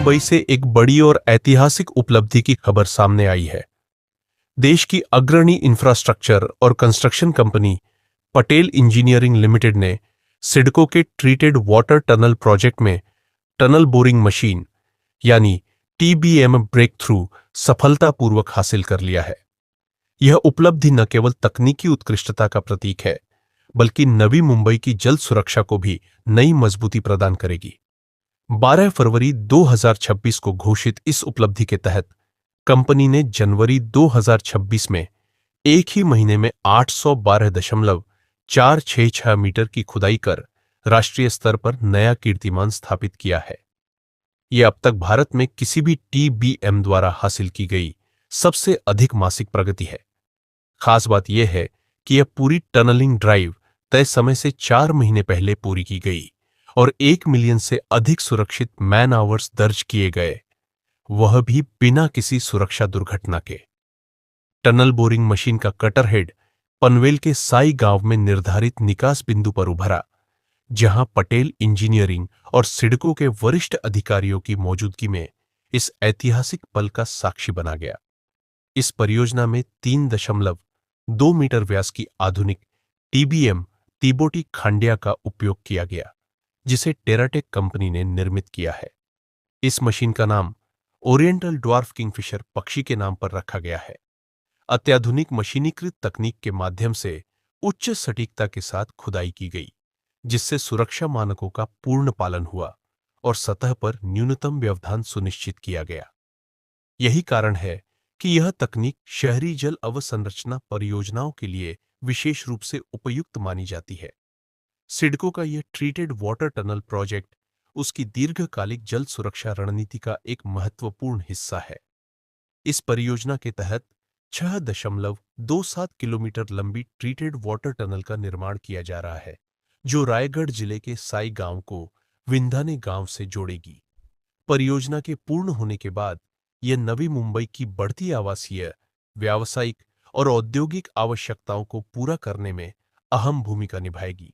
मुंबई से एक बड़ी और ऐतिहासिक उपलब्धि की खबर सामने आई है। देश की अग्रणी इंफ्रास्ट्रक्चर और construction company Patel engineering limited ने सिडको के ट्रीटेड वाटर टनल प्रोजेक्ट में टनल बोरिंग मशीन यानी टीबीएम ब्रेक थ्रू सफलतापूर्वक हासिल कर लिया है। यह उपलब्धि न केवल तकनीकी उत्कृष्टता का प्रतीक है, बल्कि नवी मुंबई की जल सुरक्षा को भी नई मजबूती प्रदान करेगी। 12 फरवरी 2026 को घोषित इस उपलब्धि के तहत कंपनी ने जनवरी 2026 में एक ही महीने में 812.466 मीटर की खुदाई कर राष्ट्रीय स्तर पर नया कीर्तिमान स्थापित किया है। यह अब तक भारत में किसी भी टीबीएम द्वारा हासिल की गई सबसे अधिक मासिक प्रगति है। खास बात यह है कि यह पूरी टनलिंग ड्राइव तय समय से 4 महीने पहले पूरी की गई और 1 मिलियन से अधिक सुरक्षित मैन आवर्स दर्ज किए गए, वह भी बिना किसी सुरक्षा दुर्घटना के। टनल बोरिंग मशीन का कटर हेड पनवेल के साई गांव में निर्धारित निकास बिंदु पर उभरा, जहां पटेल इंजीनियरिंग और सिडको के वरिष्ठ अधिकारियों की मौजूदगी में इस ऐतिहासिक पल का साक्षी बना गया। इस परियोजना में 3.2 मीटर व्यास की आधुनिक टीबीएम तिबोटी खांडिया का उपयोग किया गया, जिसे टेराटेक कंपनी ने निर्मित किया है। इस मशीन का नाम ओरिएंटल ड्वार्फ किंगफिशर पक्षी के नाम पर रखा गया है। अत्याधुनिक मशीनीकृत तकनीक के माध्यम से उच्च सटीकता के साथ खुदाई की गई, जिससे सुरक्षा मानकों का पूर्ण पालन हुआ और सतह पर न्यूनतम व्यवधान सुनिश्चित किया गया। यही कारण है कि यह तकनीक शहरी जल अवसंरचना परियोजनाओं के लिए विशेष रूप से उपयुक्त मानी जाती है। सिडको का यह ट्रीटेड वाटर टनल प्रोजेक्ट उसकी दीर्घकालिक जल सुरक्षा रणनीति का एक महत्वपूर्ण हिस्सा है। इस परियोजना के तहत 6.27 किलोमीटर लंबी ट्रीटेड वाटर टनल का निर्माण किया जा रहा है, जो रायगढ़ जिले के साई गांव को विंधाने गांव से जोड़ेगी। परियोजना के पूर्ण होने के बाद यह नवी मुंबई की बढ़ती आवासीय, व्यावसायिक और औद्योगिक आवश्यकताओं को पूरा करने में अहम भूमिका निभाएगी।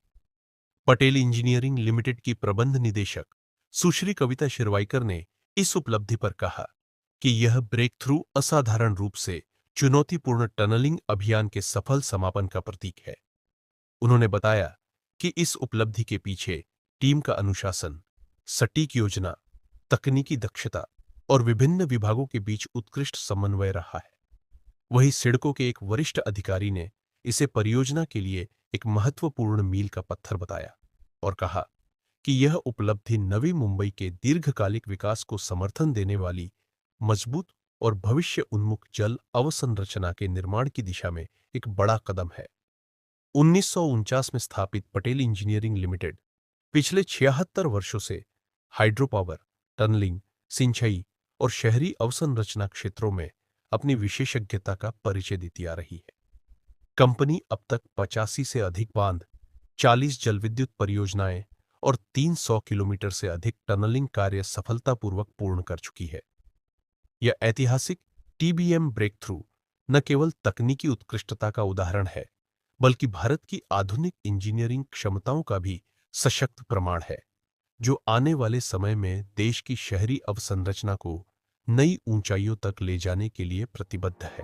पटेल इंजीनियरिंग लिमिटेड की प्रबंध निदेशक सुश्री कविता शिरवाईकर ने इस उपलब्धि पर कहा कि यह ब्रेक थ्रू असाधारण रूप से चुनौतीपूर्ण टनलिंग अभियान के सफल समापन का प्रतीक है। उन्होंने बताया कि इस उपलब्धि के पीछे टीम का अनुशासन, सटीक योजना, तकनीकी दक्षता और विभिन्न विभागों के बीच उत्कृष्ट समन्वय रहा है। वहीं सिडको के एक वरिष्ठ अधिकारी ने इसे परियोजना के लिए एक महत्वपूर्ण मील का पत्थर बताया और कहा कि यह उपलब्धि नवी मुंबई के दीर्घकालिक विकास को समर्थन देने वाली मजबूत और भविष्य उन्मुख जल अवसंरचना के निर्माण की दिशा में एक बड़ा कदम है। 1949 में स्थापित पटेल इंजीनियरिंग लिमिटेड पिछले 76 वर्षों से हाइड्रो पावर, टनलिंग, सिंचाई और शहरी अवसंरचना क्षेत्रों में अपनी विशेषज्ञता का परिचय देती आ रही है। कंपनी अब तक 85 से अधिक बांध, 40 जलविद्युत परियोजनाएं और 300 किलोमीटर से अधिक टनलिंग कार्य सफलतापूर्वक पूर्ण कर चुकी है। यह ऐतिहासिक टीबीएम ब्रेक थ्रू न केवल तकनीकी उत्कृष्टता का उदाहरण है, बल्कि भारत की आधुनिक इंजीनियरिंग क्षमताओं का भी सशक्त प्रमाण है, जो आने वाले समय में देश की शहरी अवसंरचना को नई ऊंचाइयों तक ले जाने के लिए प्रतिबद्ध है।